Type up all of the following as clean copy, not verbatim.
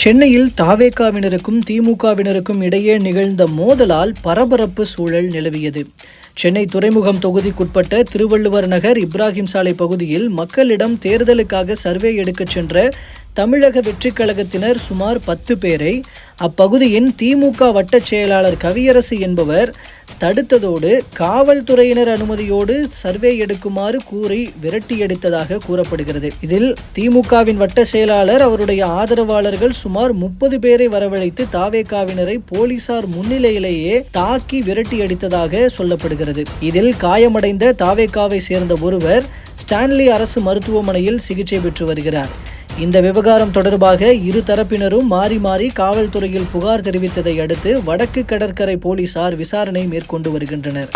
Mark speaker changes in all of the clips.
Speaker 1: சென்னையில் தாவேகாவினருக்கும் திமுகவினருக்கும் இடையே நிகழ்ந்த மோதலால் பரபரப்பு சூழல் நிலவியது. சென்னை துறைமுகம் தொகுதிக்குட்பட்ட திருவள்ளுவர் நகர் இப்ராஹிம் சாலை பகுதியில் மக்களிடம் தேர்தலுக்காக சர்வே எடுக்கச் சென்ற தமிழக வெற்றிக் கழகத்தினர் சுமார் 10 பேரை அப்பகுதியின் திமுக வட்டச் செயலாளர் கவியரசு என்பவர் தடுத்ததோடு காவல்துறையினர் அனுமதியோடு சர்வே எடுக்குமாறு கூறி விரட்டியடித்ததாக கூறப்படுகிறது. இதில் திமுகவின் வட்ட செயலாளர் அவருடைய ஆதரவாளர்கள் சுமார் 30 பேரை வரவழைத்து தாவேகாவினரை போலீசார் முன்னிலையிலேயே தாக்கி விரட்டியடித்ததாக சொல்லப்படுகிறது. இதில் காயமடைந்த தாவேகாவை சேர்ந்த ஒருவர் ஸ்டான்லி அரசு மருத்துவமனையில் சிகிச்சை பெற்று வருகிறார். இந்த விவகாரம் தொடர்பாக இரு தரப்பினரும் மாறி மாறி காவல்துறையில் புகார் தெரிவித்ததை அடுத்து வடக்கு கடற்கரை போலீசார் விசாரணை மேற்கொண்டு வருகின்றனர்.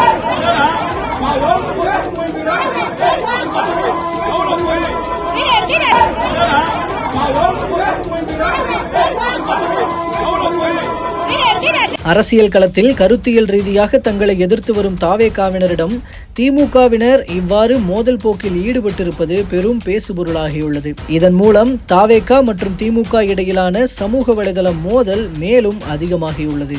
Speaker 1: அரசியல் களத்தில் கருத்தியல் ரீதியாக தங்களை எதிர்த்து வரும் தாவேகாவினரிடம் திமுகவினர் இவ்வாறு மோதல் போக்கில் ஈடுபட்டிருப்பது பெரும் பேசுபொருளாகியுள்ளது. இதன் மூலம் தாவேகா மற்றும் திமுக இடையிலான சமூக வலைதள மோதல் மேலும் அதிகமாகியுள்ளது.